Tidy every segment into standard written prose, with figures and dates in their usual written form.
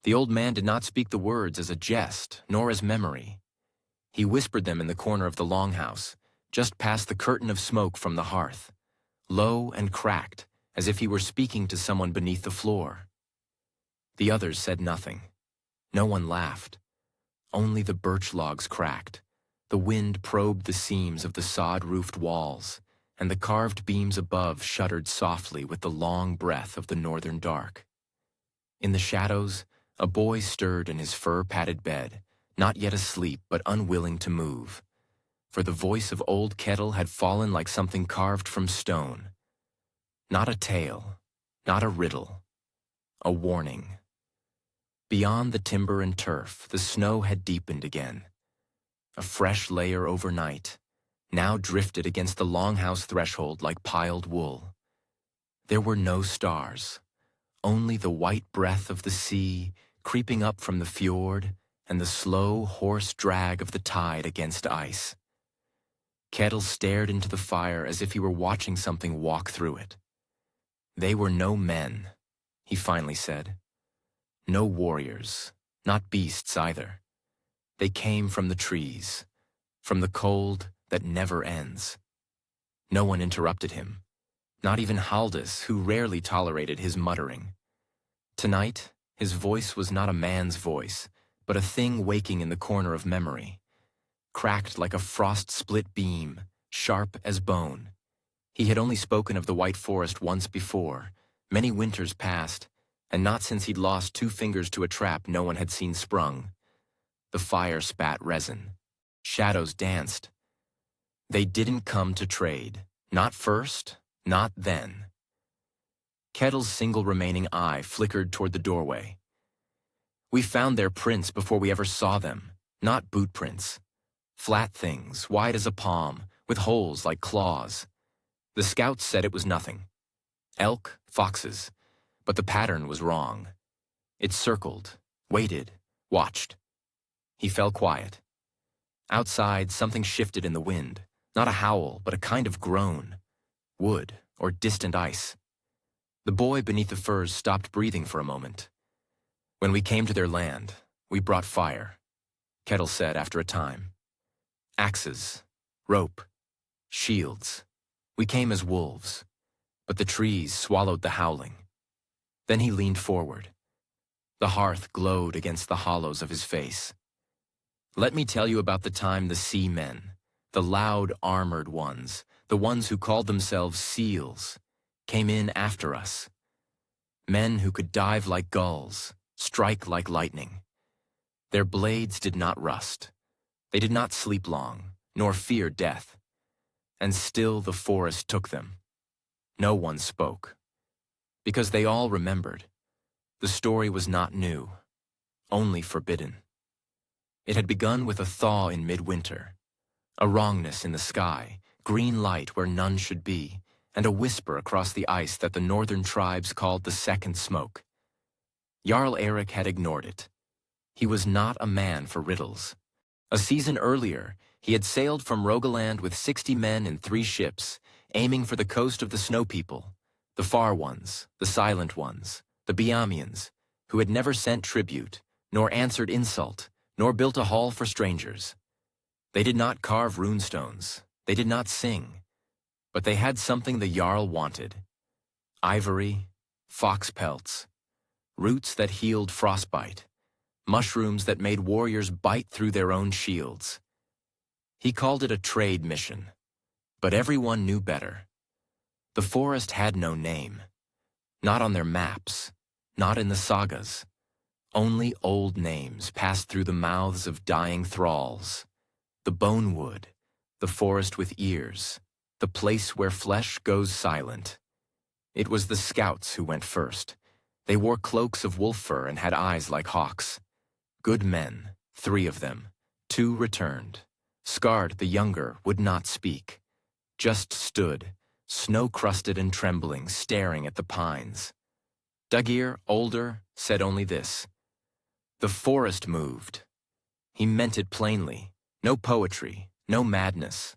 The old man did not speak the words as a jest, nor as memory. He whispered them in the corner of the longhouse, just past the curtain of smoke from the hearth, low and cracked, as if he were speaking to someone beneath the floor. The others said nothing. No one laughed. Only the birch logs cracked. The wind probed the seams of the sod-roofed walls, and the carved beams above shuddered softly with the long breath of the northern dark. In the shadows, a boy stirred in his fur-padded bed, not yet asleep but unwilling to move, for the voice of old Kettle had fallen like something carved from stone. Not a tale, not a riddle, a warning. Beyond the timber and turf, the snow had deepened again. A fresh layer overnight, now drifted against the longhouse threshold like piled wool. There were no stars, only the white breath of the sea creeping up from the fjord and the slow, hoarse drag of the tide against ice. Kettle stared into the fire as if he were watching something walk through it. They were no men, he finally said. No warriors, not beasts either. They came from the trees, from the cold that never ends. No one interrupted him, not even Haldis, who rarely tolerated his muttering. Tonight, his voice was not a man's voice, but a thing waking in the corner of memory, cracked like a frost-split beam, sharp as bone. He had only spoken of the White Forest once before, many winters past, and not since he'd lost 2 fingers to a trap no one had seen sprung. The fire spat resin. Shadows danced. They didn't come to trade. Not first, not then. Kettle's single remaining eye flickered toward the doorway. We found their prints before we ever saw them, not boot prints. Flat things, wide as a palm, with holes like claws. The scouts said it was nothing. Elk, foxes. But the pattern was wrong. It circled, waited, watched. He fell quiet. Outside, something shifted in the wind, not a howl, but a kind of groan. Wood or distant ice. The boy beneath the firs stopped breathing for a moment. When we came to their land, we brought fire, Kettle said after a time. Axes, rope, shields. We came as wolves, but the trees swallowed the howling. Then he leaned forward. The hearth glowed against the hollows of his face. Let me tell you about the time the sea men, the loud armored ones, the ones who called themselves seals, came in after us. Men who could dive like gulls, strike like lightning. Their blades did not rust. They did not sleep long, nor fear death. And still the forest took them. No one spoke. Because they all remembered. The story was not new, only forbidden. It had begun with a thaw in midwinter, a wrongness in the sky, green light where none should be, and a whisper across the ice that the northern tribes called the second smoke. Jarl Erik had ignored it. He was not a man for riddles. A season earlier, he had sailed from Rogaland with 60 men in 3 ships, aiming for the coast of the Snow People, the far ones, the silent ones, the Biamians, who had never sent tribute, nor answered insult, nor built a hall for strangers. They did not carve runestones, they did not sing, but they had something the Jarl wanted. Ivory, fox pelts, roots that healed frostbite, mushrooms that made warriors bite through their own shields. He called it a trade mission, but everyone knew better. The forest had no name, not on their maps, not in the sagas. Only old names passed through the mouths of dying thralls. The bonewood, the forest with ears, the place where flesh goes silent. It was the scouts who went first. They wore cloaks of wolf fur and had eyes like hawks. Good men, 3 of them. 2 returned. Skard, the younger, would not speak. Just stood, snow-crusted and trembling, staring at the pines. Dagir, older, said only this. The forest moved. He meant it plainly. No poetry, no madness.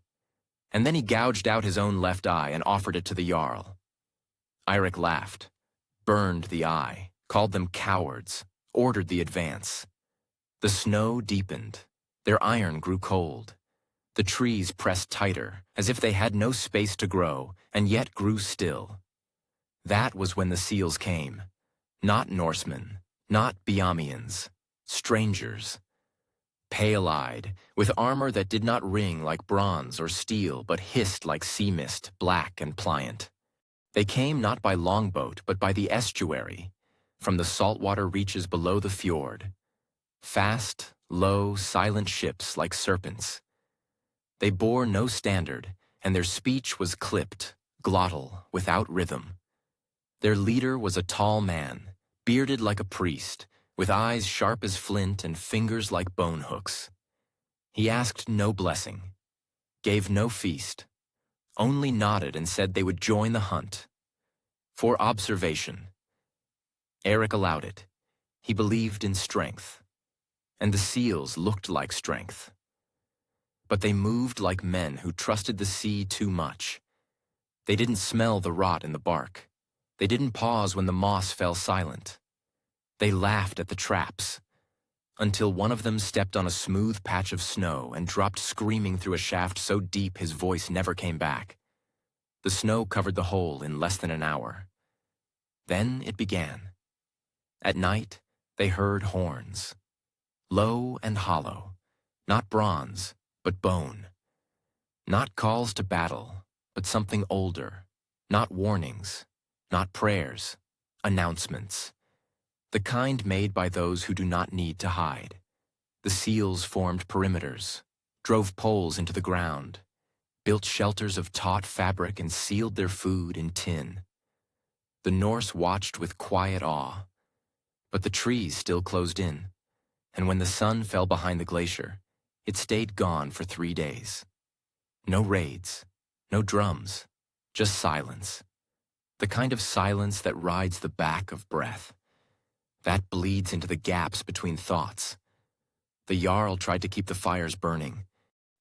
And then he gouged out his own left eye and offered it to the Jarl. Eirik laughed, burned the eye, called them cowards, ordered the advance. The snow deepened. Their iron grew cold. The trees pressed tighter, as if they had no space to grow, and yet grew still. That was when the seals came. Not Norsemen, not Biamians, strangers. Pale-eyed, with armor that did not ring like bronze or steel, but hissed like sea mist, black and pliant. They came not by longboat, but by the estuary, from the saltwater reaches below the fjord. Fast, low, silent ships like serpents. They bore no standard, and their speech was clipped, glottal, without rhythm. Their leader was a tall man, bearded like a priest, with eyes sharp as flint and fingers like bone hooks. He asked no blessing, gave no feast, only nodded and said they would join the hunt. For observation. Eric allowed it. He believed in strength. And the seals looked like strength. But they moved like men who trusted the sea too much. They didn't smell the rot in the bark. They didn't pause when the moss fell silent. They laughed at the traps, until one of them stepped on a smooth patch of snow and dropped screaming through a shaft so deep his voice never came back. The snow covered the hole in less than an hour. Then it began. At night, they heard horns. Low and hollow, not bronze, but bone. Not calls to battle, but something older. Not warnings, not prayers, announcements. The kind made by those who do not need to hide. The seals formed perimeters, drove poles into the ground, built shelters of taut fabric and sealed their food in tin. The Norse watched with quiet awe, but the trees still closed in, and when the sun fell behind the glacier, it stayed gone for 3 days. No raids, no drums, just silence. The kind of silence that rides the back of breath. That bleeds into the gaps between thoughts. The Jarl tried to keep the fires burning.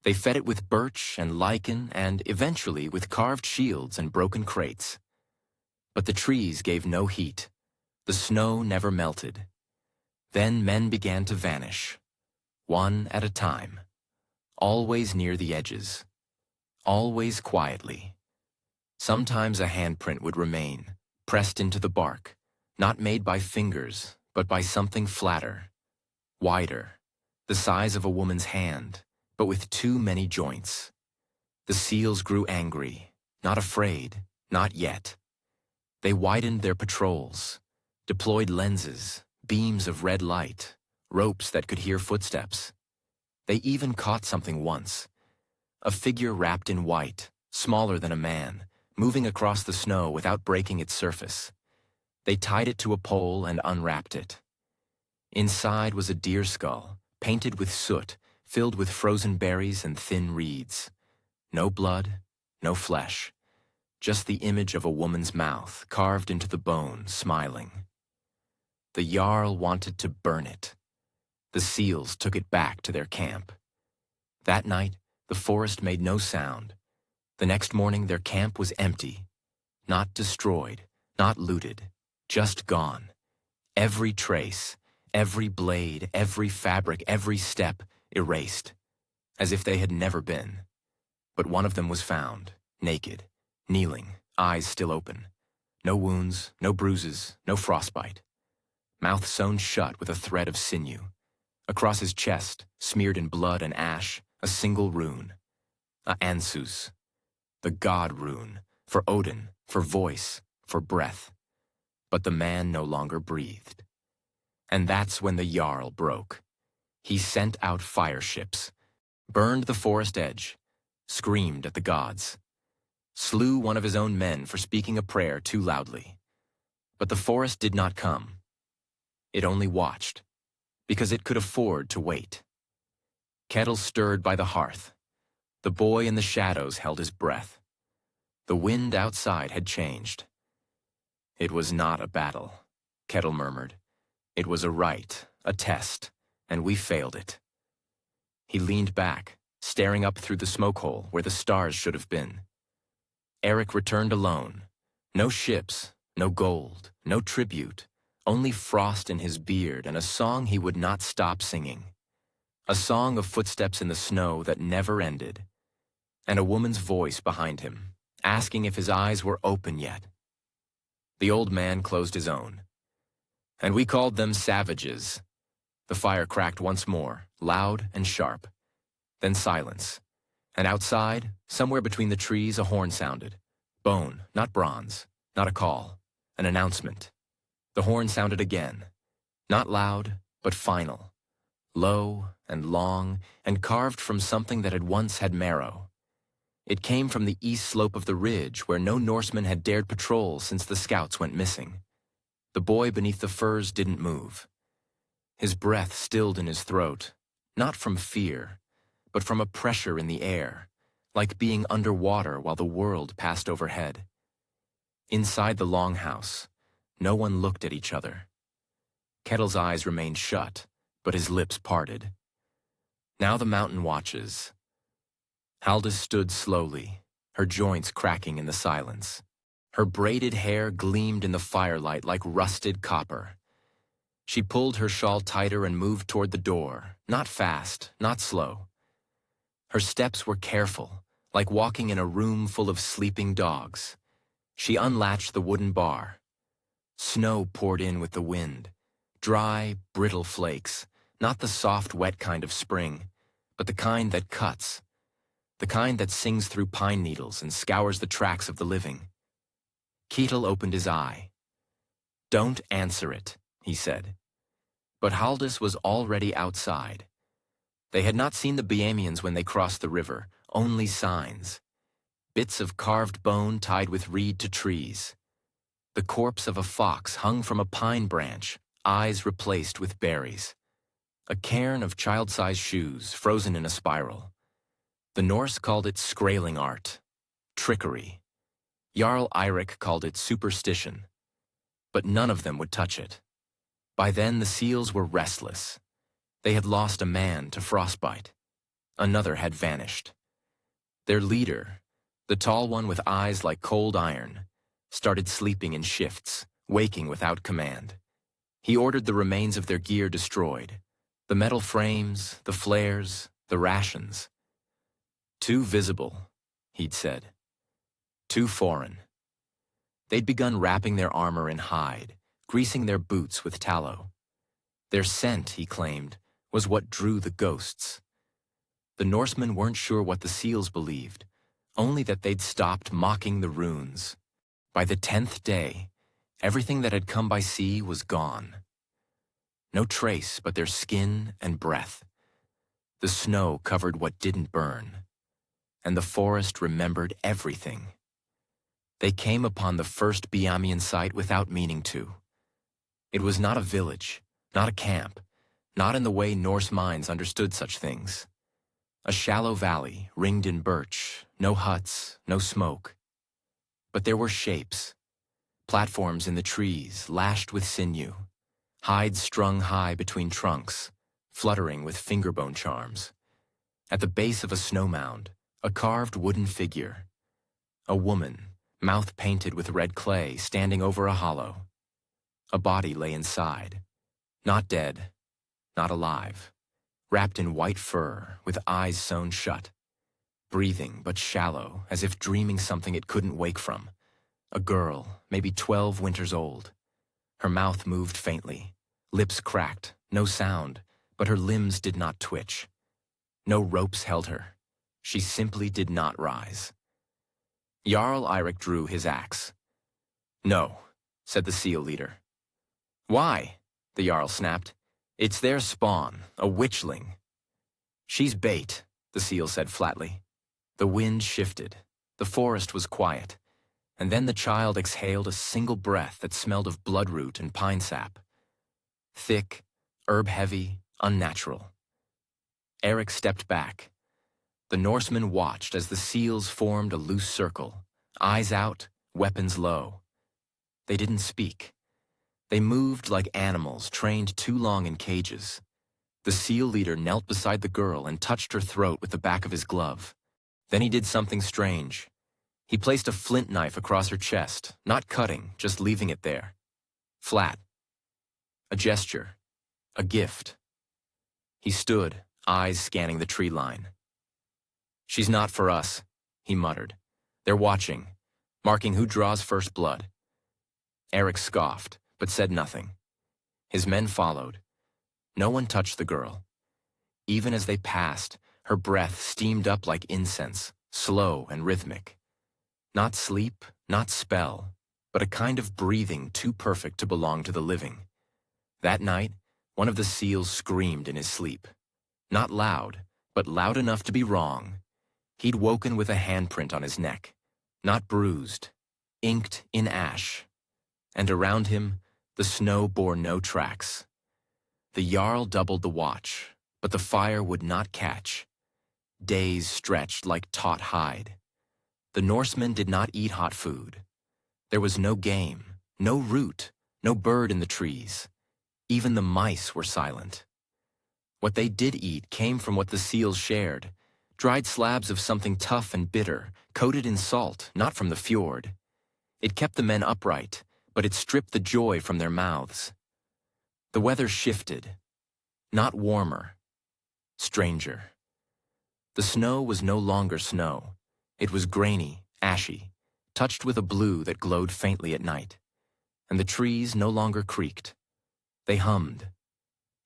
They fed it with birch and lichen and, eventually, with carved shields and broken crates. But the trees gave no heat. The snow never melted. Then men began to vanish, one at a time, always near the edges, always quietly. Sometimes a handprint would remain, pressed into the bark, not made by fingers, but by something flatter, wider, the size of a woman's hand, but with too many joints. The seals grew angry, not afraid, not yet. They widened their patrols, deployed lenses, beams of red light, ropes that could hear footsteps. They even caught something once, a figure wrapped in white, smaller than a man, moving across the snow without breaking its surface. They tied it to a pole and unwrapped it. Inside was a deer skull, painted with soot, filled with frozen berries and thin reeds. No blood, no flesh, just the image of a woman's mouth carved into the bone, smiling. The Jarl wanted to burn it. The seals took it back to their camp. That night, the forest made no sound. The next morning, their camp was empty. Not destroyed, not looted, just gone. Every trace, every blade, every fabric, every step erased, as if they had never been. But one of them was found, naked, kneeling, eyes still open. No wounds, no bruises, no frostbite. Mouth sewn shut with a thread of sinew. Across his chest, smeared in blood and ash, a single rune. A Ansus, the god rune, for Odin, for voice, for breath. But the man no longer breathed. And that's when the Jarl broke. He sent out fire ships, burned the forest edge, screamed at the gods, slew one of his own men for speaking a prayer too loudly. But the forest did not come. It only watched, because it could afford to wait. Kettles stirred by the hearth. The boy in the shadows held his breath. The wind outside had changed. It was not a battle, Kettle murmured. It was a rite, a test, and we failed it. He leaned back, staring up through the smoke hole where the stars should have been. Eric returned alone. No ships, no gold, no tribute, only frost in his beard and a song he would not stop singing. A song of footsteps in the snow that never ended, and a woman's voice behind him, asking if his eyes were open yet. The old man closed his own. And we called them savages. The fire cracked once more, loud and sharp. Then silence. And outside, somewhere between the trees, a horn sounded. Bone, not bronze, not a call, an announcement. The horn sounded again. Not loud, but final. Low and long, and carved from something that had once had marrow. It came from the east slope of the ridge where no Norseman had dared patrol since the scouts went missing. The boy beneath the firs didn't move. His breath stilled in his throat, not from fear, but from a pressure in the air, like being underwater while the world passed overhead. Inside the longhouse, no one looked at each other. Kettle's eyes remained shut, but his lips parted. Now the mountain watches. Halda stood slowly, her joints cracking in the silence. Her braided hair gleamed in the firelight like rusted copper. She pulled her shawl tighter and moved toward the door, not fast, not slow. Her steps were careful, like walking in a room full of sleeping dogs. She unlatched the wooden bar. Snow poured in with the wind, dry, brittle flakes, not the soft, wet kind of spring, but the kind that cuts, the kind that sings through pine needles and scours the tracks of the living. Ketil opened his eye. "Don't answer it," he said. But Halldis was already outside. They had not seen the Biamians when they crossed the river, only signs. Bits of carved bone tied with reed to trees. The corpse of a fox hung from a pine branch, eyes replaced with berries. A cairn of child-sized shoes frozen in a spiral. The Norse called it scraling art, trickery. Jarl Eirik called it superstition. But none of them would touch it. By then the seals were restless. They had lost a man to frostbite. Another had vanished. Their leader, the tall one with eyes like cold iron, started sleeping in shifts, waking without command. He ordered the remains of their gear destroyed. The metal frames, the flares, the rations. Too visible, he'd said. Too foreign. They'd begun wrapping their armor in hide, greasing their boots with tallow. Their scent, he claimed, was what drew the ghosts. The Norsemen weren't sure what the seals believed, only that they'd stopped mocking the runes. By the 10th day, everything that had come by sea was gone. No trace but their skin and breath. The snow covered what didn't burn, and the forest remembered everything. They came upon the first Biamian site without meaning to. It was not a village, not a camp, not in the way Norse minds understood such things. A shallow valley, ringed in birch, no huts, no smoke. But there were shapes. Platforms in the trees, lashed with sinew. Hides strung high between trunks, fluttering with fingerbone charms. At the base of a snow mound, a carved wooden figure. A woman, mouth painted with red clay, standing over a hollow. A body lay inside. Not dead, not alive. Wrapped in white fur, with eyes sewn shut. Breathing, but shallow, as if dreaming something it couldn't wake from. A girl, maybe 12 winters old. Her mouth moved faintly. Lips cracked, no sound, but her limbs did not twitch. No ropes held her. She simply did not rise. Jarl Eirik drew his axe. "No," said the seal leader. "Why?" the Jarl snapped. "It's their spawn, a witchling." "She's bait," the seal said flatly. The wind shifted. The forest was quiet. And then the child exhaled a single breath that smelled of bloodroot and pine sap. Thick, herb-heavy, unnatural. Eric stepped back. The Norsemen watched as the seals formed a loose circle, eyes out, weapons low. They didn't speak. They moved like animals trained too long in cages. The seal leader knelt beside the girl and touched her throat with the back of his glove. Then he did something strange. He placed a flint knife across her chest, not cutting, just leaving it there. Flat. A gesture. A gift. He stood, eyes scanning the tree line. "She's not for us," he muttered. "They're watching, marking who draws first blood." Eric scoffed, but said nothing. His men followed. No one touched the girl. Even as they passed, her breath steamed up like incense, slow and rhythmic. Not sleep, not spell, but a kind of breathing too perfect to belong to the living. That night, one of the seals screamed in his sleep. Not loud, but loud enough to be wrong. He'd woken with a handprint on his neck, not bruised, inked in ash. And around him, the snow bore no tracks. The Jarl doubled the watch, but the fire would not catch. Days stretched like taut hide. The Norsemen did not eat hot food. There was no game, no root, no bird in the trees. Even the mice were silent. What they did eat came from what the seals shared, dried slabs of something tough and bitter, coated in salt, not from the fjord. It kept the men upright, but it stripped the joy from their mouths. The weather shifted. Not warmer. Stranger. The snow was no longer snow. It was grainy, ashy, touched with a blue that glowed faintly at night. And the trees no longer creaked. They hummed.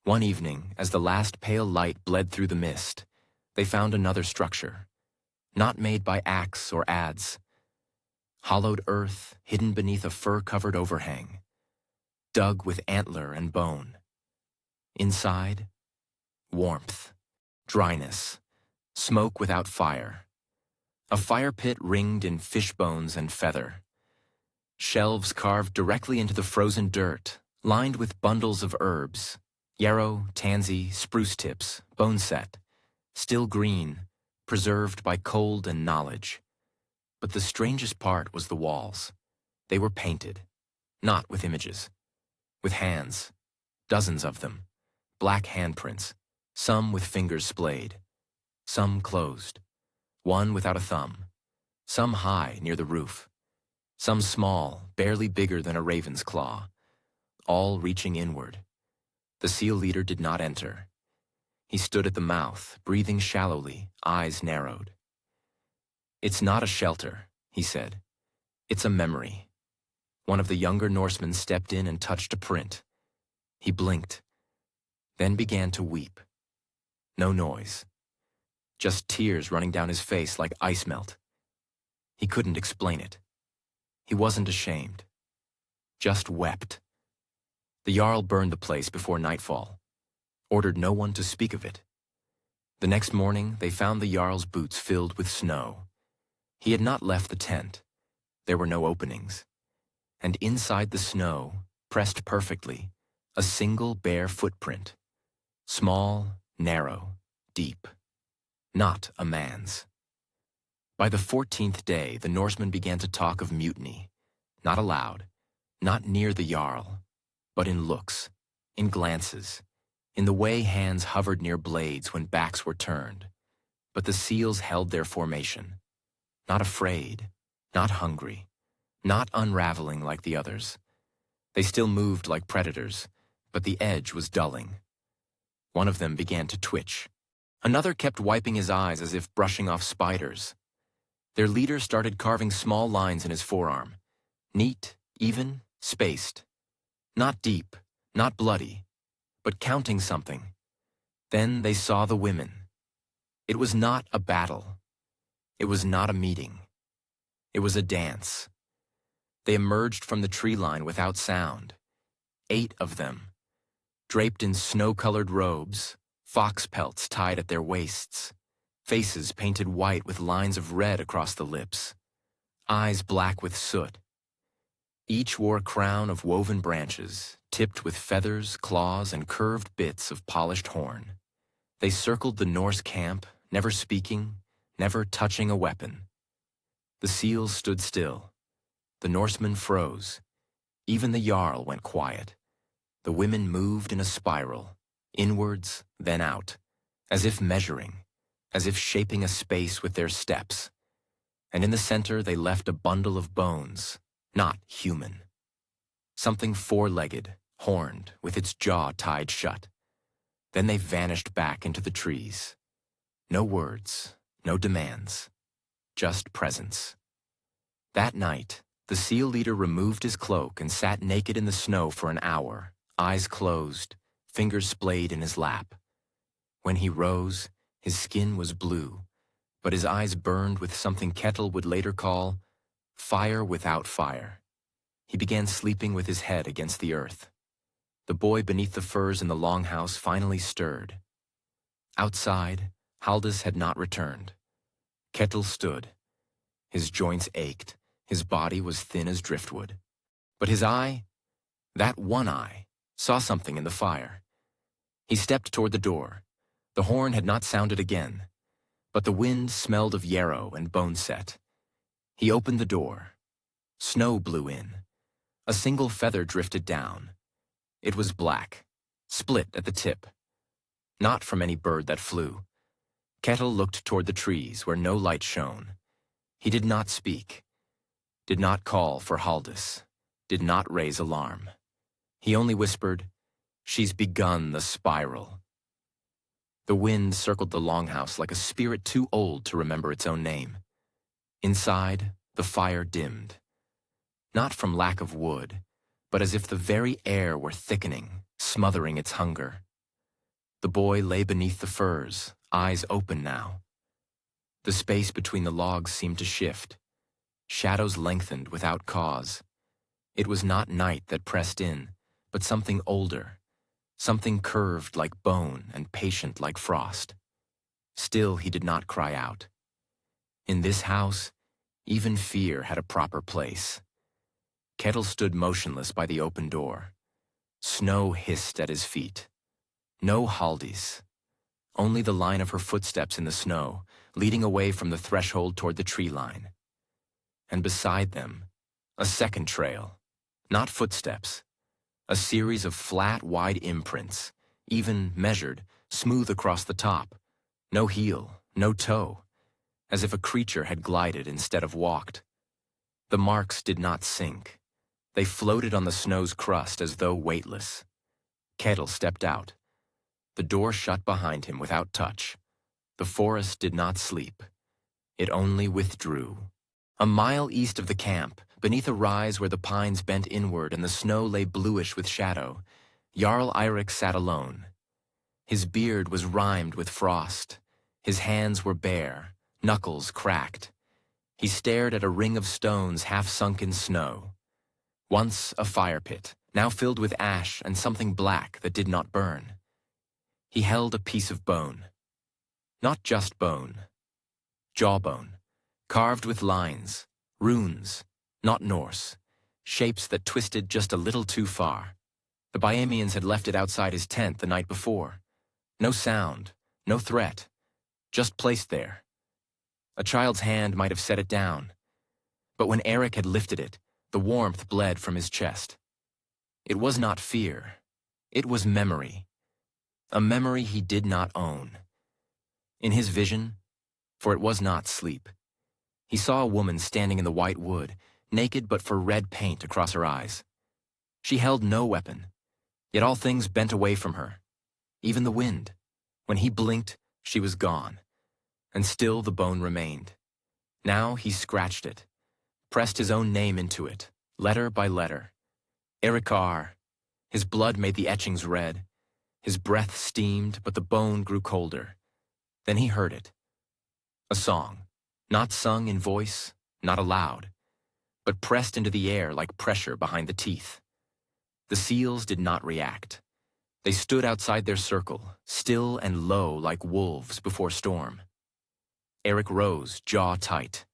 One evening, as the last pale light bled through the mist, they found another structure, not made by axe or adze. Hollowed earth hidden beneath a fur-covered overhang, dug with antler and bone. Inside, warmth, dryness, smoke without fire. A fire pit ringed in fish bones and feather. Shelves carved directly into the frozen dirt, lined with bundles of herbs, yarrow, tansy, spruce tips, boneset, still green, preserved by cold and knowledge. But the strangest part was the walls. They were painted, not with images, with hands, dozens of them, black handprints, some with fingers splayed, some closed, one without a thumb, some high near the roof, some small, barely bigger than a raven's claw, all reaching inward. The seal leader did not enter. He stood at the mouth, breathing shallowly, eyes narrowed. "It's not a shelter," he said. "It's a memory." One of the younger Norsemen stepped in and touched a print. He blinked, then began to weep. No noise. Just tears running down his face like ice melt. He couldn't explain it. He wasn't ashamed. Just wept. The Jarl burned the place before nightfall, ordered no one to speak of it. The next morning, they found the Jarl's boots filled with snow. He had not left the tent. There were no openings. And inside the snow, pressed perfectly, a single bare footprint. Small, narrow, deep. Not a man's. By the 14th day, the Norsemen began to talk of mutiny. Not aloud, not near the Jarl, but in looks, in glances, in the way hands hovered near blades when backs were turned. But the seals held their formation. Not afraid, not hungry, not unraveling like the others. They still moved like predators, but the edge was dulling. One of them began to twitch. Another kept wiping his eyes as if brushing off spiders. Their leader started carving small lines in his forearm. Neat, even, spaced. Not deep, not bloody, but counting something. Then they saw the women. It was not a battle. It was not a meeting. It was a dance. They emerged from the tree line without sound. 8 of them, draped in snow-colored robes, fox pelts tied at their waists, faces painted white with lines of red across the lips, eyes black with soot. Each wore a crown of woven branches, tipped with feathers, claws, and curved bits of polished horn. They circled the Norse camp, never speaking, never touching a weapon. The seals stood still. The Norsemen froze. Even the Jarl went quiet. The women moved in a spiral, inwards, then out, as if measuring, as if shaping a space with their steps. And in the center they left a bundle of bones, not human. Something four-legged, horned, with its jaw tied shut. Then they vanished back into the trees. No words, no demands, just presence. That night, the seal leader removed his cloak and sat naked in the snow for an hour, eyes closed, fingers splayed in his lap. When he rose, his skin was blue, but his eyes burned with something Kettle would later call fire without fire. He began sleeping with his head against the earth. The boy beneath the firs in the longhouse finally stirred. Outside, Haldis had not returned. Kettle stood. His joints ached. His body was thin as driftwood. But his eye, that one eye, saw something in the fire. He stepped toward the door. The horn had not sounded again, but the wind smelled of yarrow and boneset. He opened the door. Snow blew in. A single feather drifted down. It was black, split at the tip. Not from any bird that flew. Kettle looked toward the trees where no light shone. He did not speak, did not call for Haldis, did not raise alarm. He only whispered, "She's begun the spiral." The wind circled the longhouse like a spirit too old to remember its own name. Inside, the fire dimmed. Not from lack of wood, but as if the very air were thickening, smothering its hunger. The boy lay beneath the firs, eyes open now. The space between the logs seemed to shift. Shadows lengthened without cause. It was not night that pressed in, but something older, something curved like bone and patient like frost. Still he did not cry out. In this house, even fear had a proper place. Kettle stood motionless by the open door. Snow hissed at his feet. No Haldis. Only the line of her footsteps in the snow, leading away from the threshold toward the tree line. And beside them, a second trail. Not footsteps. A series of flat, wide imprints, even measured, smooth across the top. No heel, no toe. As if a creature had glided instead of walked. The marks did not sink. They floated on the snow's crust as though weightless. Kettle stepped out. The door shut behind him without touch. The forest did not sleep. It only withdrew. A mile east of the camp, beneath a rise where the pines bent inward and the snow lay bluish with shadow, Jarl Eirik sat alone. His beard was rimed with frost. His hands were bare, knuckles cracked. He stared at a ring of stones half sunk in snow. Once a fire pit, now filled with ash and something black that did not burn. He held a piece of bone. Not just bone. Jawbone, carved with lines, runes, not Norse, shapes that twisted just a little too far. The Byamians had left it outside his tent the night before. No sound, no threat, just placed there. A child's hand might have set it down. But when Eric had lifted it, the warmth bled from his chest. It was not fear. It was memory. A memory he did not own. In his vision, for it was not sleep, he saw a woman standing in the white wood, naked but for red paint across her eyes. She held no weapon, yet all things bent away from her, even the wind. When he blinked, she was gone, and still the bone remained. Now he scratched it, pressed his own name into it, letter by letter. Erikar. His blood made the etchings red. His breath steamed, but the bone grew colder. Then he heard it. A song, not sung in voice, not aloud, but pressed into the air like pressure behind the teeth. The seals did not react. They stood outside their circle, still and low like wolves before storm. Eric rose, jaw tight.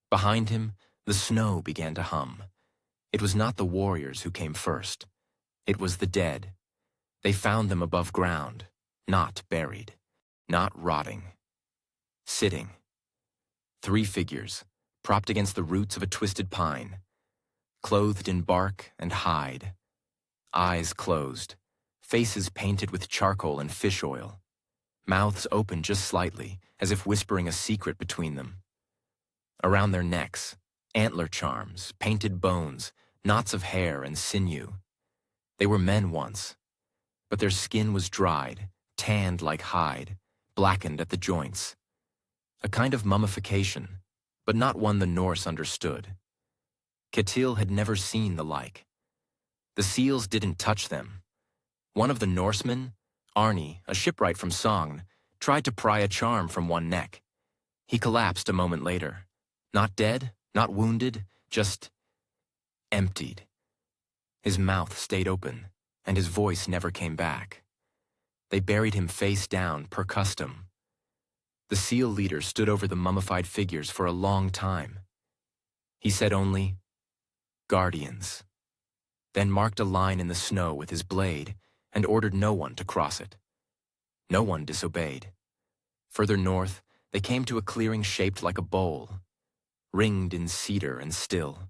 Behind him, the snow began to hum. It was not the warriors who came first. It was the dead. They found them above ground, not buried, not rotting. Sitting. 3 figures, propped against the roots of a twisted pine, clothed in bark and hide, eyes closed, faces painted with charcoal and fish oil, mouths open just slightly, as if whispering a secret between them. Around their necks, antler charms, painted bones, knots of hair and sinew. They were men once, but their skin was dried, tanned like hide, blackened at the joints. A kind of mummification, but not one the Norse understood. Ketil had never seen the like. The seals didn't touch them. One of the Norsemen, Arni, a shipwright from Sogn, tried to pry a charm from one neck. He collapsed a moment later. Not dead, not wounded, just emptied. His mouth stayed open, and his voice never came back. They buried him face down, per custom. The seal leader stood over the mummified figures for a long time. He said only, "Guardians," then marked a line in the snow with his blade and ordered no one to cross it. No one disobeyed. Further north, they came to a clearing shaped like a bowl, ringed in cedar and still.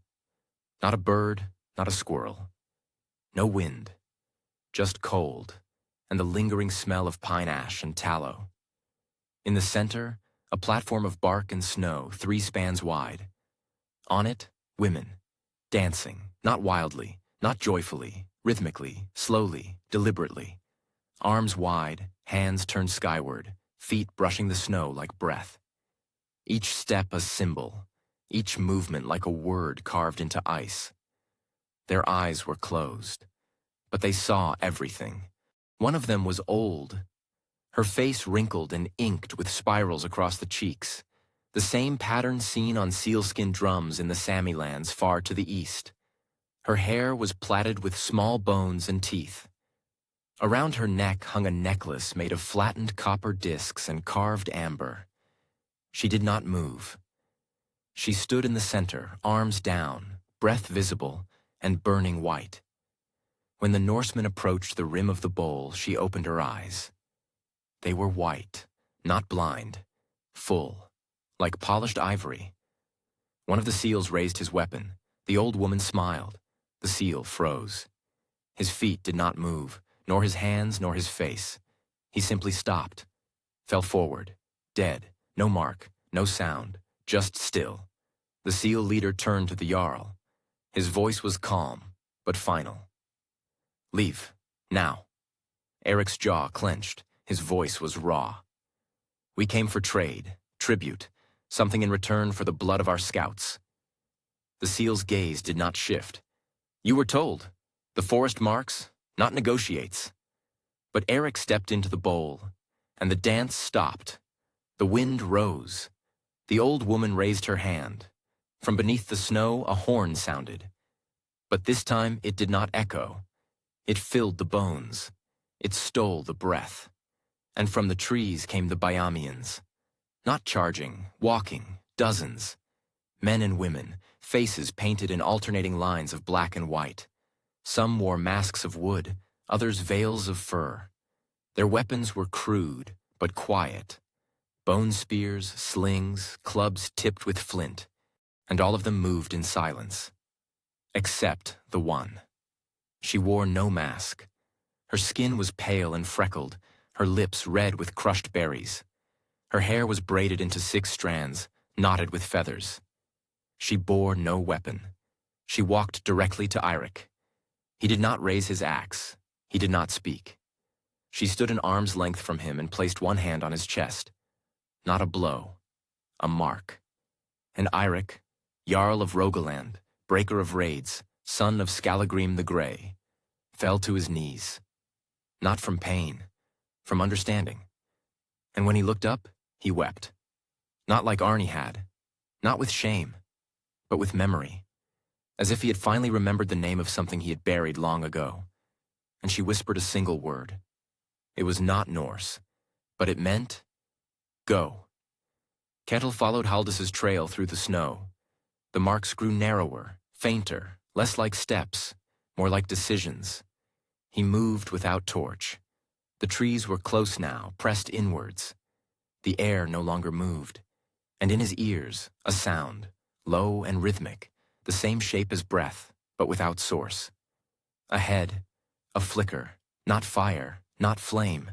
Not a bird, not a squirrel. No wind, just cold and the lingering smell of pine ash and tallow. In the center, a platform of bark and snow 3 spans wide. On it, women, dancing, not wildly, not joyfully, rhythmically, slowly, deliberately. Arms wide, hands turned skyward, feet brushing the snow like breath. Each step a symbol, each movement like a word carved into ice. Their eyes were closed, but they saw everything. One of them was old, her face wrinkled and inked with spirals across the cheeks, the same pattern seen on sealskin drums in the Sami lands far to the east. Her hair was plaited with small bones and teeth. Around her neck hung a necklace made of flattened copper discs and carved amber. She did not move. She stood in the center, arms down, breath visible, and burning white. When the Norseman approached the rim of the bowl, she opened her eyes. They were white, not blind, full, like polished ivory. One of the seals raised his weapon. The old woman smiled. The seal froze. His feet did not move, nor his hands nor his face. He simply stopped, fell forward, dead, no mark, no sound, just still. The seal leader turned to the Jarl. His voice was calm, but final. "Leave, now." Eric's jaw clenched. His voice was raw. "We came for trade, tribute, something in return for the blood of our scouts." The seal's gaze did not shift. "You were told. The forest marks, not negotiates." But Eric stepped into the bowl, and the dance stopped. The wind rose. The old woman raised her hand. From beneath the snow, a horn sounded. But this time, it did not echo. It filled the bones. It stole the breath. And from the trees came the Biamians. Not charging, walking, dozens. Men and women, faces painted in alternating lines of black and white. Some wore masks of wood, others veils of fur. Their weapons were crude, but quiet. Bone spears, slings, clubs tipped with flint. And all of them moved in silence. Except the one. She wore no mask. Her skin was pale and freckled, her lips red with crushed berries. Her hair was braided into 6 strands, knotted with feathers. She bore no weapon. She walked directly to Eirik. He did not raise his axe. He did not speak. She stood an arm's length from him and placed one hand on his chest. Not a blow, a mark. And Eirik, Jarl of Rogaland, breaker of raids, son of Skallagrim the Grey, fell to his knees. Not from pain, from understanding. And when he looked up, he wept. Not like Arni had, not with shame, but with memory, as if he had finally remembered the name of something he had buried long ago. And she whispered a single word. It was not Norse, but it meant, go. Ketil followed Haldis's trail through the snow. The marks grew narrower, fainter, less like steps, more like decisions. He moved without torch. The trees were close now, pressed inwards. The air no longer moved, and in his ears, a sound, low and rhythmic, the same shape as breath, but without source. Ahead, a flicker, not fire, not flame,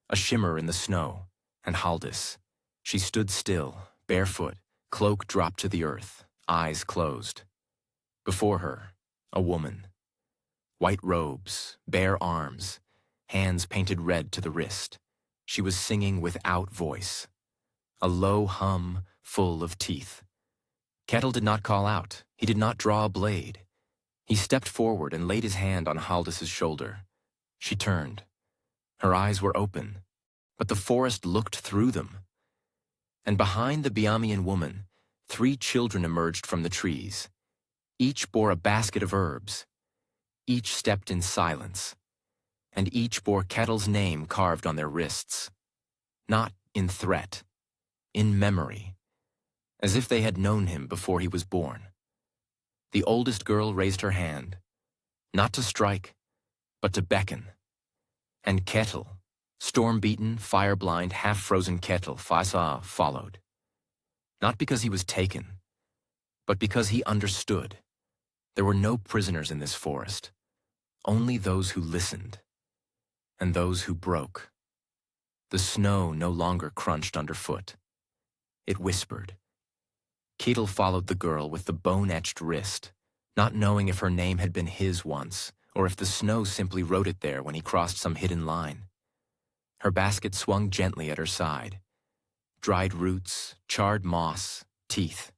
a shimmer in the snow, and Haldis. She stood still, barefoot, cloak dropped to the earth, eyes closed. Before her, a woman. White robes, bare arms, hands painted red to the wrist. She was singing without voice, a low hum full of teeth. Kettle did not call out. He did not draw a blade. He stepped forward and laid his hand on Haldis's shoulder. She turned. Her eyes were open, but the forest looked through them. And behind the Biamian woman, 3 children emerged from the trees. Each bore a basket of herbs. Each stepped in silence, and each bore Kettle's name carved on their wrists. Not in threat, in memory, as if they had known him before he was born. The oldest girl raised her hand, not to strike, but to beckon. And Kettle, storm-beaten, fire-blind, half-frozen Kettle, Faisa, followed. Not because he was taken, but because he understood. There were no prisoners in this forest, only those who listened, and those who broke. The snow no longer crunched underfoot. It whispered. Kettle followed the girl with the bone-etched wrist, not knowing if her name had been his once, or if the snow simply wrote it there when he crossed some hidden line. Her basket swung gently at her side. Dried roots, charred moss, teeth.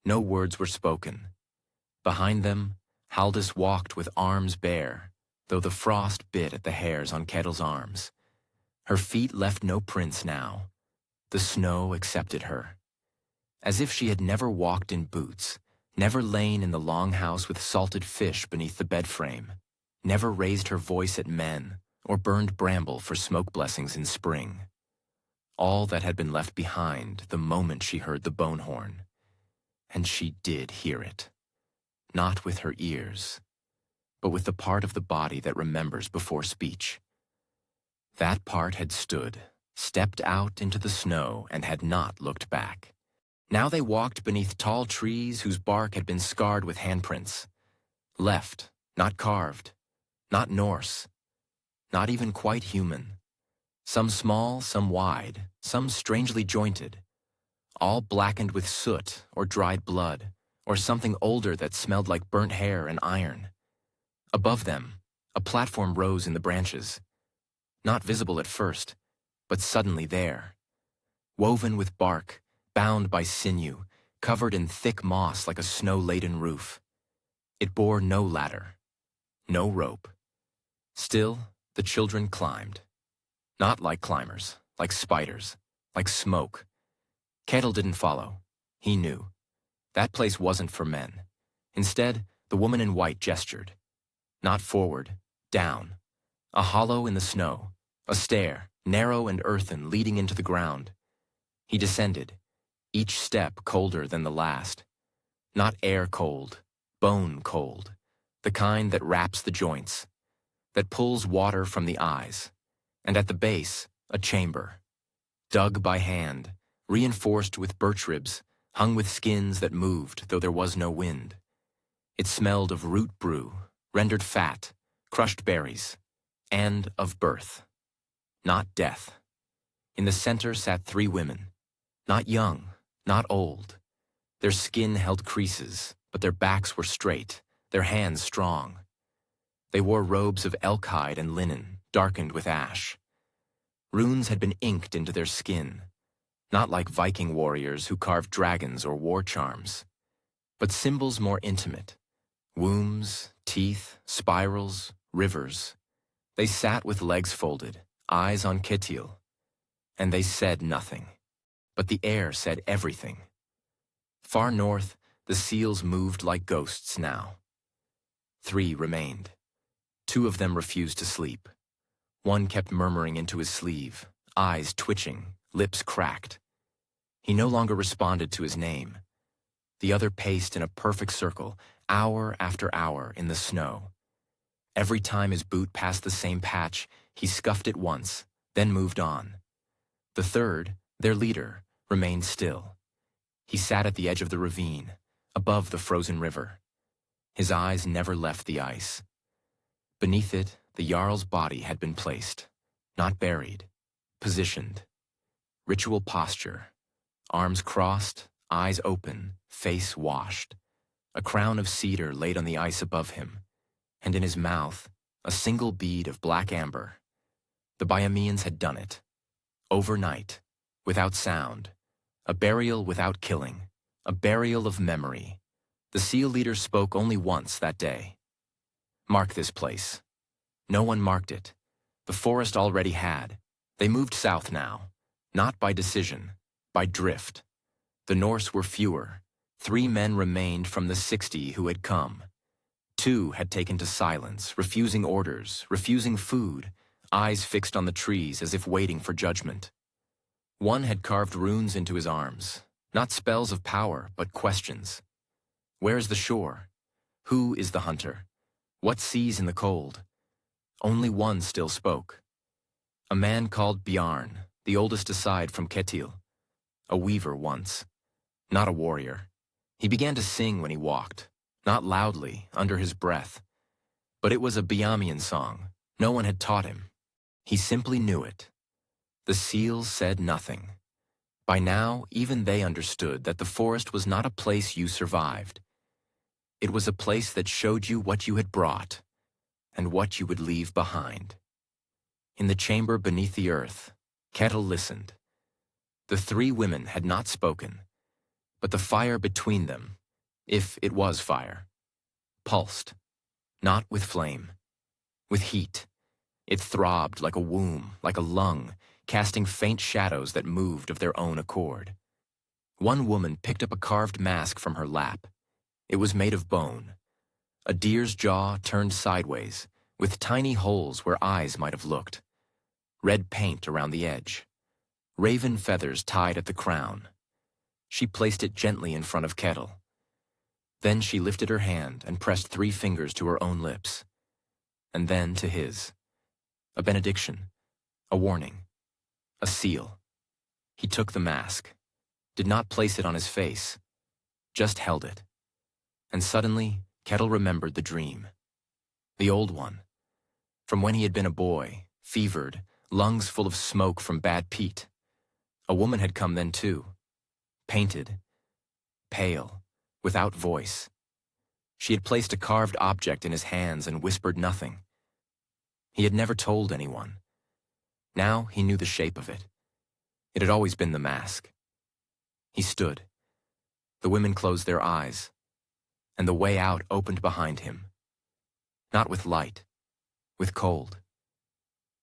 No words were spoken. Behind them, Haldis walked with arms bare, though the frost bit at the hairs on Kettle's arms. Her feet left no prints now. The snow accepted her. As if she had never walked in boots, never lain in the longhouse with salted fish beneath the bed frame, never raised her voice at men, or burned bramble for smoke blessings in spring. All that had been left behind the moment she heard the bone horn. And she did hear it. Not with her ears, but with the part of the body that remembers before speech. That part had stood, stepped out into the snow, and had not looked back. Now they walked beneath tall trees whose bark had been scarred with handprints. Left, not carved, not Norse, not even quite human. Some small, some wide, some strangely jointed, all blackened with soot or dried blood, or something older that smelled like burnt hair and iron. Above them, a platform rose in the branches, not visible at first, but suddenly there. Woven with bark, bound by sinew, covered in thick moss like a snow-laden roof. It bore no ladder, no rope. Still, the children climbed. Not like climbers, like spiders, like smoke. Kettle didn't follow. He knew. That place wasn't for men. Instead, the woman in white gestured. Not forward, down. A hollow in the snow, a stair, narrow and earthen, leading into the ground. He descended, each step colder than the last. Not air cold, bone cold, the kind that wraps the joints, that pulls water from the eyes. And at the base, a chamber, dug by hand, reinforced with birch ribs, hung with skins that moved, though there was no wind. It smelled of root brew, rendered fat, crushed berries, and of birth, not death. In the center sat 3 women, not young, not old. Their skin held creases, but their backs were straight, their hands strong. They wore robes of elk hide and linen, darkened with ash. Runes had been inked into their skin, not like Viking warriors who carved dragons or war charms, but symbols more intimate. Wombs, teeth, spirals, rivers. They sat with legs folded, eyes on Ketil, and they said nothing. But the air said everything. Far north, the seals moved like ghosts now. 3 remained. 2 of them refused to sleep. One kept murmuring into his sleeve, eyes twitching, lips cracked. He no longer responded to his name. The other paced in a perfect circle, hour after hour in the snow. Every time his boot passed the same patch, he scuffed it once, then moved on. The third, their leader, remained still. He sat at the edge of the ravine, above the frozen river. His eyes never left the ice. Beneath it, the Jarl's body had been placed, not buried, positioned. Ritual posture, arms crossed, eyes open, face washed. A crown of cedar laid on the ice above him, and in his mouth, a single bead of black amber. The Biamians had done it. Overnight, without sound, a burial without killing, a burial of memory. The seal leader spoke only once that day. Mark this place. No one marked it. The forest already had. They moved south now, not by decision, by drift. The Norse were fewer. 3 men remained from the 60 who had come. 2 had taken to silence, refusing orders, refusing food, eyes fixed on the trees as if waiting for judgment. 1 had carved runes into his arms, not spells of power, but questions. Where's the shore? Who is the hunter? What sees in the cold? Only 1 still spoke. A man called Bjarn, the oldest aside from Ketil. A weaver once, not a warrior. He began to sing when he walked, not loudly, under his breath. But it was a Biamian song. No one had taught him. He simply knew it. The seals said nothing. By now, even they understood that the forest was not a place you survived. It was a place that showed you what you had brought and what you would leave behind. In the chamber beneath the earth, Ketil listened. The 3 women had not spoken, but the fire between them, if it was fire, pulsed, not with flame, with heat. It throbbed like a womb, like a lung, casting faint shadows that moved of their own accord. 1 woman picked up a carved mask from her lap. It was made of bone. A deer's jaw turned sideways, with tiny holes where eyes might have looked. Red paint around the edge. Raven feathers tied at the crown. She placed it gently in front of Ketil. Then she lifted her hand and pressed 3 fingers to her own lips, and then to his. A benediction, a warning, a seal. He took the mask, did not place it on his face, just held it. And suddenly, Ketil remembered the dream. The old one. From when he had been a boy, fevered, lungs full of smoke from bad peat. A woman had come then too. Painted, pale, without voice. She had placed a carved object in his hands and whispered nothing. He had never told anyone. Now he knew the shape of it. It had always been the mask. He stood. The women closed their eyes, and the way out opened behind him. Not with light, with cold.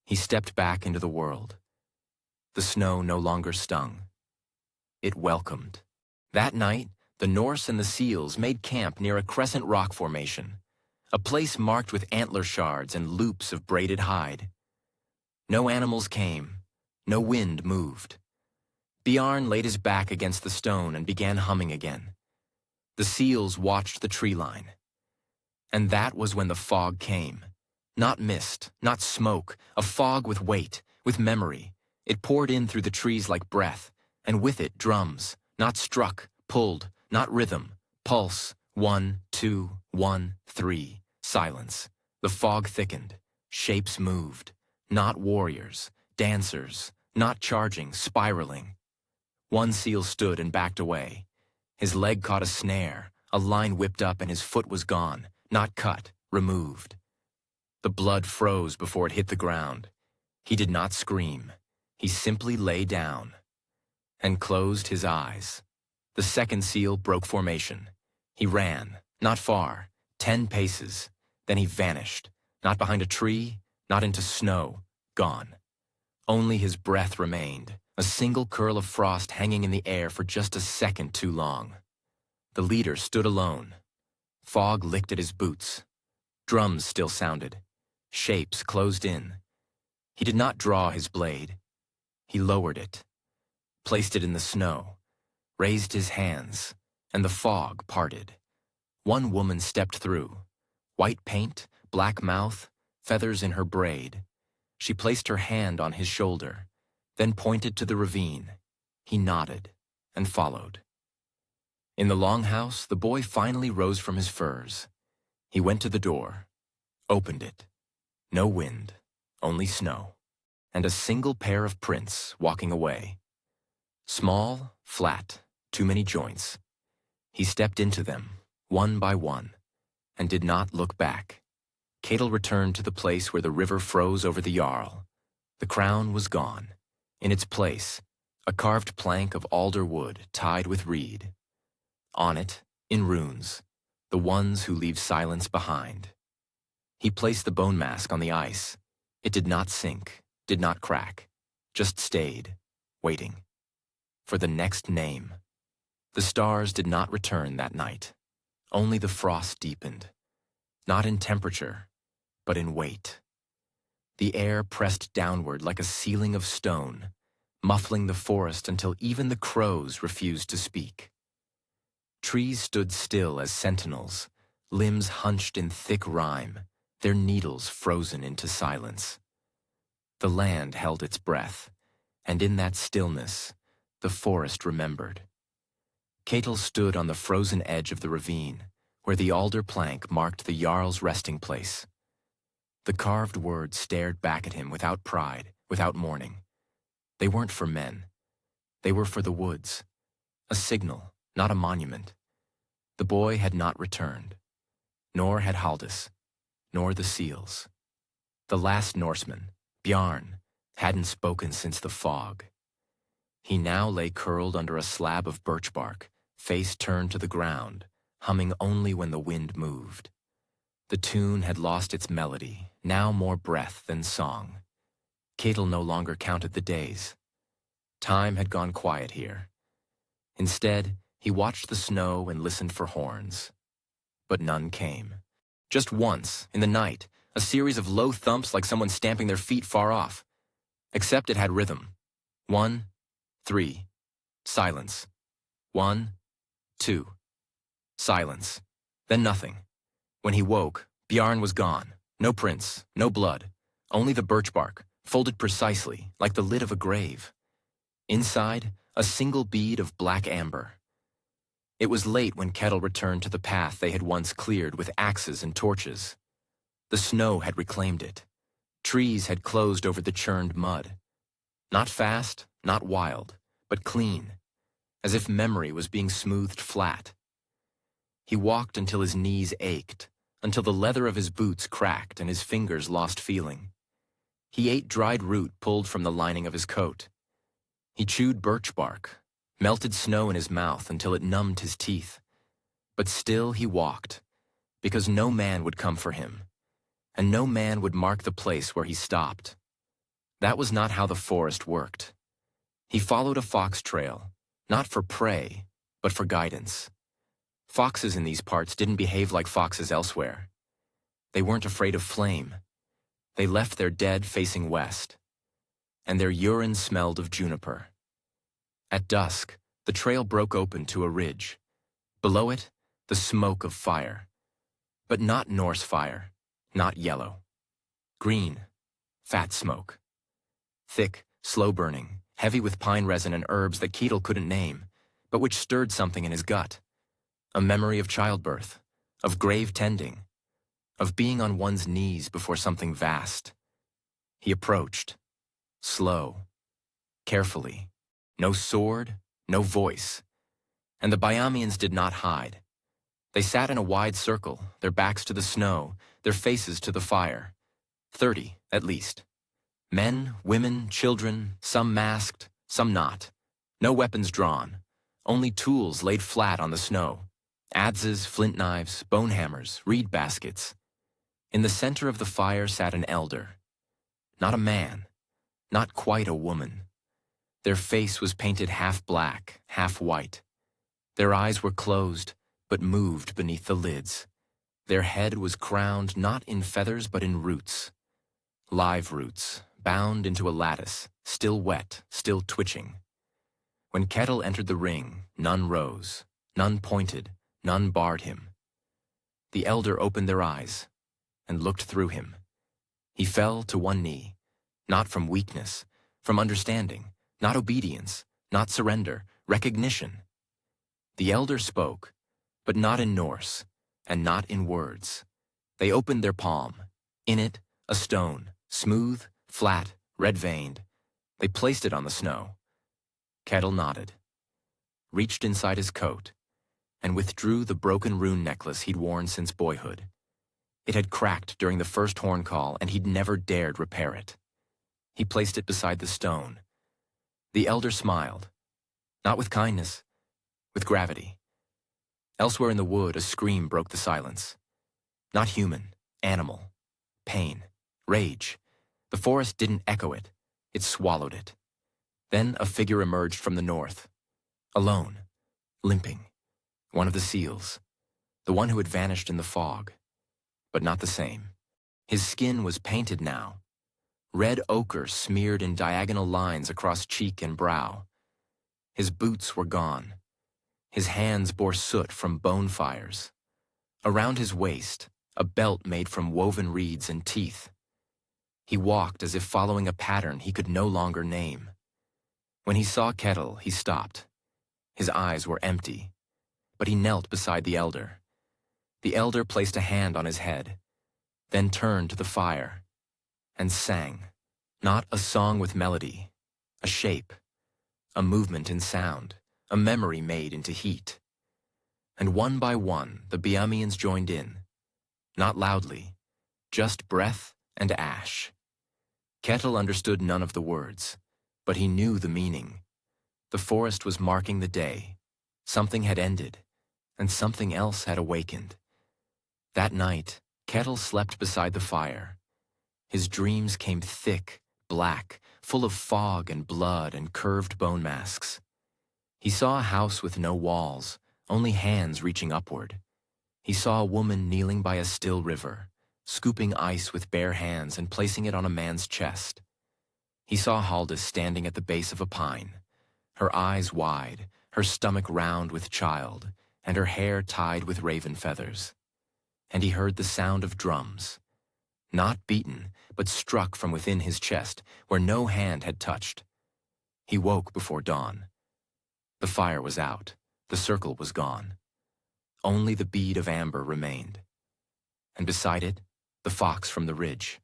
He stepped back into the world. The snow no longer stung. It welcomed. That night, the Norse and the seals made camp near a crescent rock formation, a place marked with antler shards and loops of braided hide. No animals came. No wind moved. Bjarn laid his back against the stone and began humming again. The seals watched the tree line. And that was when the fog came. Not mist, not smoke, a fog with weight, with memory. It poured in through the trees like breath, and with it drums, not struck, pulled, not rhythm, pulse, 1, 2, 1, 3, silence. The fog thickened, shapes moved, not warriors, dancers, not charging, spiraling. 1 seal stood and backed away. His leg caught a snare, a line whipped up and his foot was gone, not cut, removed. The blood froze before it hit the ground. He did not scream. He simply lay down and closed his eyes. The 2nd seal broke formation. He ran, not far, 10 paces. Then he vanished, not behind a tree, not into snow, gone. Only his breath remained, a single curl of frost hanging in the air for just a second too long. The leader stood alone. Fog licked at his boots. Drums still sounded. Shapes closed in. He did not draw his blade. He lowered it, placed it in the snow, raised his hands, and the fog parted. 1 woman stepped through. White paint, black mouth, feathers in her braid. She placed her hand on his shoulder, then pointed to the ravine. He nodded and followed. In the longhouse, the boy finally rose from his furs. He went to the door, opened it. No wind, only snow, and a single pair of prints walking away. Small, flat, too many joints. He stepped into them, one by one, and did not look back. Ketil returned to the place where the river froze over the Jarl. The crown was gone. In its place, a carved plank of alder wood tied with reed. On it, in runes, the ones who leave silence behind. He placed the bone mask on the ice. It did not sink, did not crack, just stayed, waiting. For the next name. The stars did not return that night. Only the frost deepened. Not in temperature, but in weight. The air pressed downward like a ceiling of stone, muffling the forest until even the crows refused to speak. Trees stood still as sentinels, limbs hunched in thick rime, their needles frozen into silence. The land held its breath, and in that stillness, the forest remembered. Ketil stood on the frozen edge of the ravine, where the alder plank marked the Jarl's resting place. The carved words stared back at him without pride, without mourning. They weren't for men. They were for the woods. A signal, not a monument. The boy had not returned. Nor had Haldis, nor the seals. The last Norseman, Bjarn, hadn't spoken since the fog. He now lay curled under a slab of birch bark, face turned to the ground, humming only when the wind moved. The tune had lost its melody, now more breath than song. Ketil no longer counted the days. Time had gone quiet here. Instead, he watched the snow and listened for horns. But none came. Just once, in the night, a series of low thumps like someone stamping their feet far off. Except it had rhythm. 1, 3, silence. 1, 2, silence. Then nothing. When he woke, Bjarn was gone. No prints, no blood. Only the birch bark, folded precisely, like the lid of a grave. Inside, a single bead of black amber. It was late when Ketil returned to the path they had once cleared with axes and torches. The snow had reclaimed it. Trees had closed over the churned mud. Not fast, not wild, but clean, as if memory was being smoothed flat. He walked until his knees ached, until the leather of his boots cracked and his fingers lost feeling. He ate dried root pulled from the lining of his coat. He chewed birch bark, melted snow in his mouth until it numbed his teeth. But still he walked, because no man would come for him, and no man would mark the place where he stopped. That was not how the forest worked. He followed a fox trail, not for prey, but for guidance. Foxes in these parts didn't behave like foxes elsewhere. They weren't afraid of flame. They left their dead facing west, and their urine smelled of juniper. At dusk, the trail broke open to a ridge. Below it, the smoke of fire. But not Norse fire, not yellow. Green, fat smoke. Thick, slow-burning, heavy with pine resin and herbs that Ketil couldn't name, but which stirred something in his gut. A memory of childbirth, of grave tending, of being on one's knees before something vast. He approached, slow, carefully. No sword, no voice. And the Byamians did not hide. They sat in a wide circle, their backs to the snow, their faces to the fire. 30, at least. Men, women, children, some masked, some not. No weapons drawn, only tools laid flat on the snow. Adzes, flint knives, bone hammers, reed baskets. In the center of the fire sat an elder. Not a man, not quite a woman. Their face was painted half black, half white. Their eyes were closed, but moved beneath the lids. Their head was crowned not in feathers but in roots. Live roots, bound into a lattice, still wet, still twitching. When Ketil entered the ring, none rose, none pointed, none barred him. The elder opened their eyes and looked through him. He fell to one knee, not from weakness, from understanding. Not obedience, not surrender, recognition. The elder spoke, but not in Norse, and not in words. They opened their palm. In it, a stone, smooth, flat, red-veined. They placed it on the snow. Ketil nodded, reached inside his coat, and withdrew the broken rune necklace he'd worn since boyhood. It had cracked during the first horn call, and he'd never dared repair it. He placed it beside the stone. The elder smiled, not with kindness, with gravity. Elsewhere in the wood, a scream broke the silence. Not human, animal, pain, rage. The forest didn't echo it, it swallowed it. Then a figure emerged from the north, alone, limping, one of the seals, the one who had vanished in the fog, but not the same. His skin was painted now, red ochre smeared in diagonal lines across cheek and brow. His boots were gone. His hands bore soot from bone fires. Around his waist, a belt made from woven reeds and teeth. He walked as if following a pattern he could no longer name. When he saw Kettle, he stopped. His eyes were empty, but he knelt beside the elder. The elder placed a hand on his head, then turned to the fire and sang, not a song with melody, a shape, a movement in sound, a memory made into heat. And one by one, the Biamians joined in, not loudly, just breath and ash. Kettle understood none of the words, but he knew the meaning. The forest was marking the day. Something had ended, and something else had awakened. That night, Kettle slept beside the fire. His dreams came thick, black, full of fog and blood and curved bone masks. He saw a house with no walls, only hands reaching upward. He saw a woman kneeling by a still river, scooping ice with bare hands and placing it on a man's chest. He saw Halldis standing at the base of a pine, her eyes wide, her stomach round with child, and her hair tied with raven feathers. And he heard the sound of drums, not beaten, but struck from within his chest, where no hand had touched. He woke before dawn. The fire was out, the circle was gone. Only the bead of amber remained. And beside it, the fox from the ridge.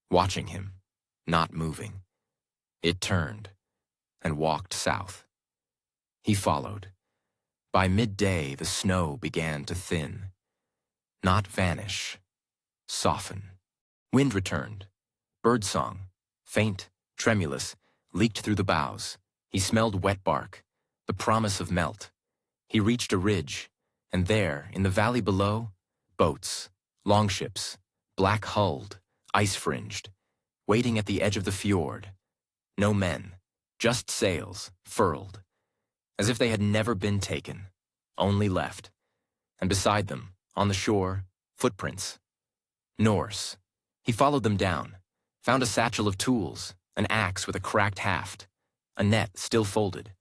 Watching him, not moving. It turned and walked south. He followed. By midday, the snow began to thin. Not vanish, soften. Wind returned. Birdsong, faint, tremulous, leaked through the boughs. He smelled wet bark, the promise of melt. He reached a ridge, and there, in the valley below, boats, longships, black-hulled, ice-fringed, waiting at the edge of the fjord. No men, just sails, furled, as if they had never been taken, only left. And beside them, on the shore, footprints. Norse. He followed them down, found a satchel of tools, an axe with a cracked haft, a net still folded,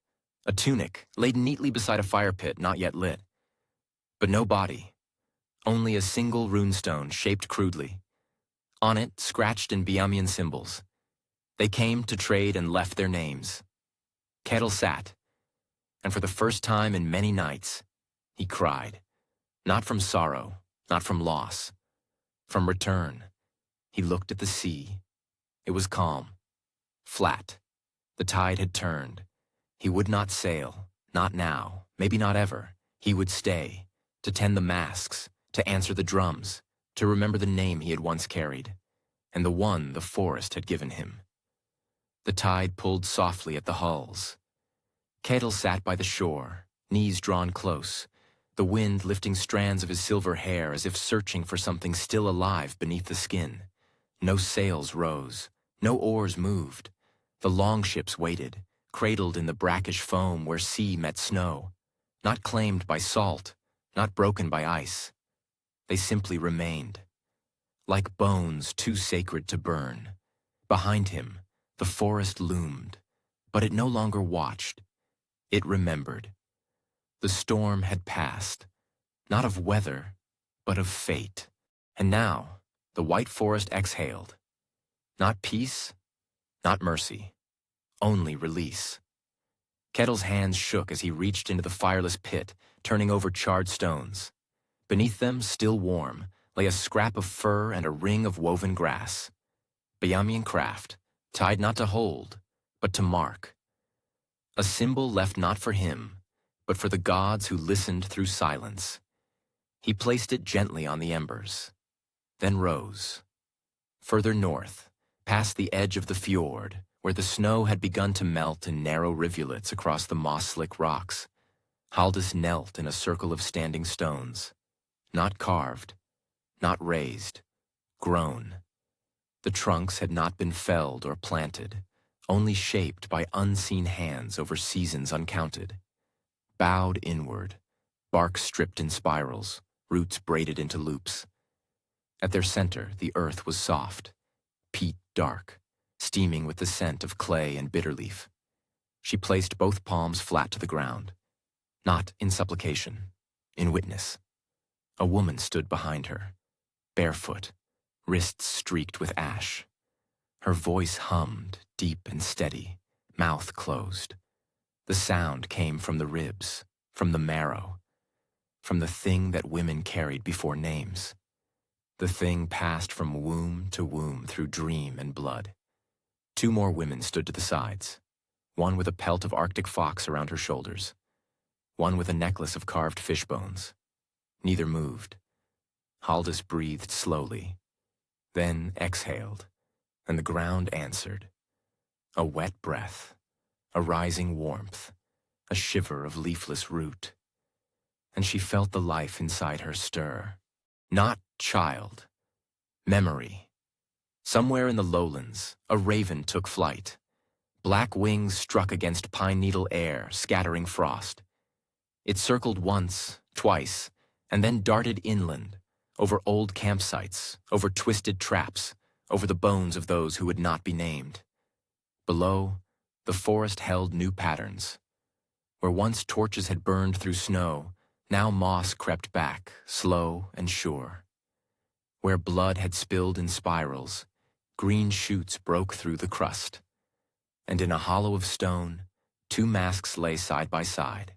a tunic laid neatly beside a fire pit not yet lit. But no body, only a single runestone shaped crudely. On it, scratched in Biamian symbols. They came to trade and left their names. Kettle sat, and for the first time in many nights, he cried. Not from sorrow, not from loss, from return. He looked at the sea. It was calm, flat. The tide had turned. He would not sail, not now, maybe not ever. He would stay, to tend the masks, to answer the drums, to remember the name he had once carried, and the one the forest had given him. The tide pulled softly at the hulls. Kettle sat by the shore, knees drawn close, the wind lifting strands of his silver hair as if searching for something still alive beneath the skin. No sails rose, no oars moved. The longships waited, cradled in the brackish foam where sea met snow, not claimed by salt, not broken by ice. They simply remained, like bones too sacred to burn. Behind him, the forest loomed, but it no longer watched. It remembered. The storm had passed, not of weather, but of fate. And now, the white forest exhaled. Not peace, not mercy, only release. Kettle's hands shook as he reached into the fireless pit, turning over charred stones. Beneath them, still warm, lay a scrap of fur and a ring of woven grass. Biamian craft, tied not to hold, but to mark. A symbol left not for him, but for the gods who listened through silence. He placed it gently on the embers. then rose. Further north, past the edge of the fjord, where the snow had begun to melt in narrow rivulets across the moss-slick rocks, Halldis knelt in a circle of standing stones, not carved, not raised, grown. The trunks had not been felled or planted, only shaped by unseen hands over seasons uncounted. Bowed inward, bark stripped in spirals, roots braided into loops. At their center, the earth was soft, peat dark, steaming with the scent of clay and bitterleaf. She placed both palms flat to the ground, not in supplication, in witness. A woman stood behind her, barefoot, wrists streaked with ash. Her voice hummed, deep and steady, mouth closed. The sound came from the ribs, from the marrow, from the thing that women carried before names. The thing passed from womb to womb through dream and blood. Two more women stood to the sides, one with a pelt of Arctic fox around her shoulders, one with a necklace of carved fish bones. Neither moved. Halldis breathed slowly, then exhaled, and the ground answered. A wet breath, a rising warmth, a shiver of leafless root. And she felt the life inside her stir. Not child, memory. Somewhere in the lowlands, a raven took flight. Black wings struck against pine needle air, scattering frost. It circled once, twice, and then darted inland, over old campsites, over twisted traps, over the bones of those who would not be named. Below, the forest held new patterns. Where once torches had burned through snow, now moss crept back, slow and sure. Where blood had spilled in spirals, green shoots broke through the crust. And in a hollow of stone, two masks lay side by side.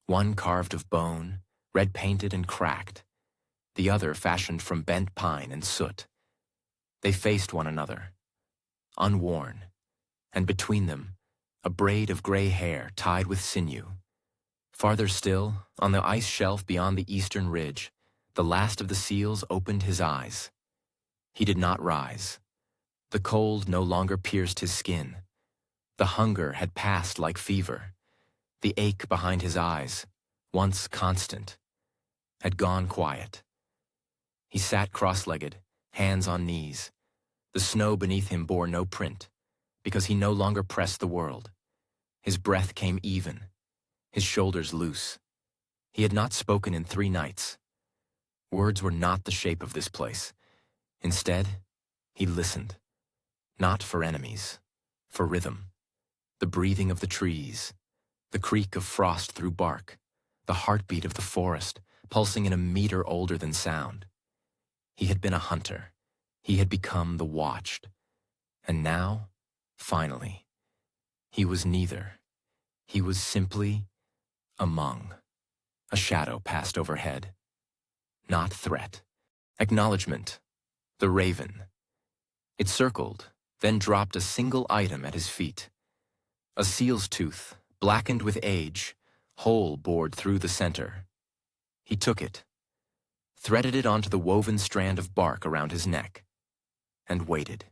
One carved of bone, red-painted and cracked, the other fashioned from bent pine and soot. They faced one another, unworn, and between them, a braid of gray hair tied with sinew. Farther still, on the ice shelf beyond the eastern ridge, the last of the seals opened his eyes. He did not rise. The cold no longer pierced his skin. The hunger had passed like fever. The ache behind his eyes, once constant, had gone quiet. He sat cross-legged, hands on knees. The snow beneath him bore no print, because he no longer pressed the world. His breath came even, his shoulders loose. He had not spoken in 3 nights. Words were not the shape of this place. Instead, he listened, not for enemies, for rhythm. The breathing of the trees, the creak of frost through bark, the heartbeat of the forest, pulsing in a meter older than sound. He had been a hunter. He had become the watched. And now, finally, he was neither. He was simply among. A shadow passed overhead. Not threat. Acknowledgement. The raven. It circled, then dropped a single item at his feet. A seal's tooth, blackened with age, hole bored through the center. He took it, threaded it onto the woven strand of bark around his neck, and waited.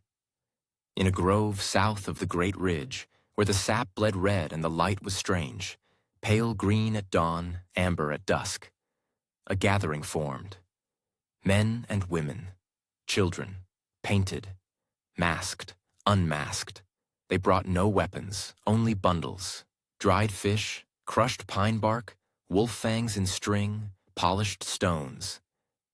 In a grove south of the great ridge, where the sap bled red and the light was strange, pale green at dawn, amber at dusk, a gathering formed. Men and women, children, painted, masked, unmasked. They brought no weapons, only bundles, dried fish, crushed pine bark, wolf fangs in string, polished stones.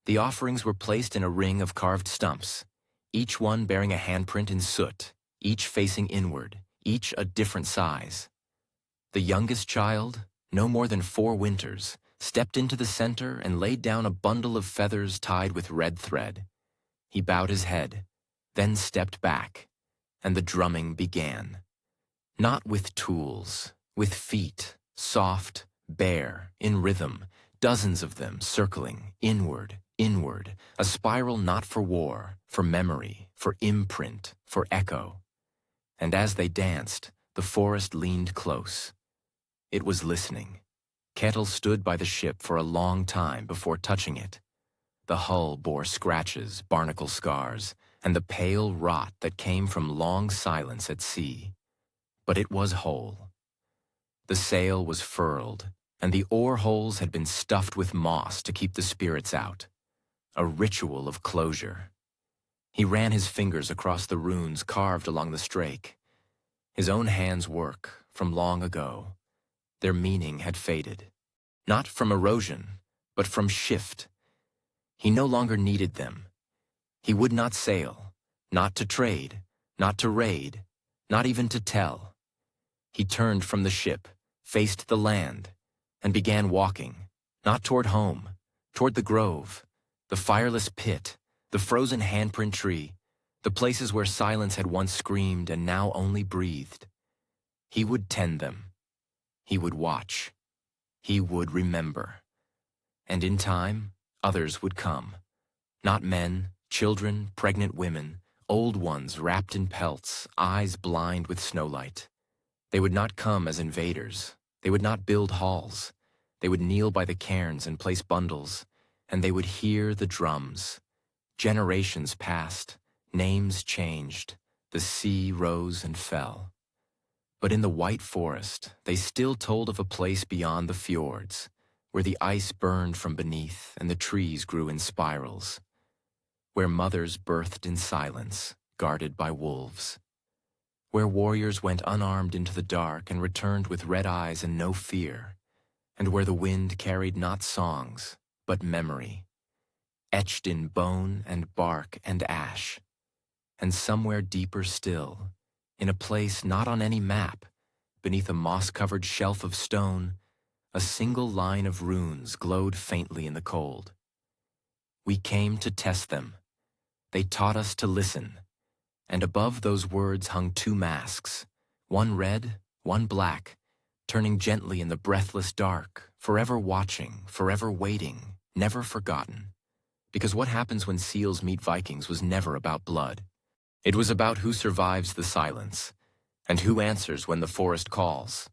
The offerings were placed in a ring of carved stumps, each one bearing a handprint in soot, each facing inward, each a different size. The youngest child, no more than 4 winters, stepped into the center and laid down a bundle of feathers tied with red thread. He bowed his head, then stepped back, and the drumming began. Not with tools, with feet, soft, bare, in rhythm, dozens of them circling, inward, inward, a spiral not for war, for memory, for imprint, for echo. And as they danced, the forest leaned close. It was listening. Kettle stood by the ship for a long time before touching it. The hull bore scratches, barnacle scars, and the pale rot that came from long silence at sea. But it was whole. The sail was furled, and the oar holes had been stuffed with moss to keep the spirits out. A ritual of closure. He ran his fingers across the runes carved along the strake. His own hands' work, from long ago. Their meaning had faded. Not from erosion, but from shift. He no longer needed them. He would not sail, not to trade, not to raid, not even to tell. He turned from the ship, faced the land, and began walking, not toward home, toward the grove, the fireless pit, the frozen handprint tree, the places where silence had once screamed and now only breathed. He would tend them. He would watch. He would remember. And in time, others would come. Not men, children, pregnant women, old ones wrapped in pelts, eyes blind with snowlight. They would not come as invaders. They would not build halls. They would kneel by the cairns and place bundles, and they would hear the drums. Generations passed, names changed, the sea rose and fell. But in the white forest, they still told of a place beyond the fjords, where the ice burned from beneath and the trees grew in spirals, where mothers birthed in silence, guarded by wolves, where warriors went unarmed into the dark and returned with red eyes and no fear, and where the wind carried not songs, but memory, etched in bone and bark and ash. And somewhere deeper still, in a place not on any map, beneath a moss-covered shelf of stone, a single line of runes glowed faintly in the cold. We came to test them. They taught us to listen. And above those words hung two masks, one red, one black, turning gently in the breathless dark, forever watching, forever waiting, never forgotten. Because what happens when seals meet Vikings was never about blood. It was about who survives the silence, and who answers when the forest calls.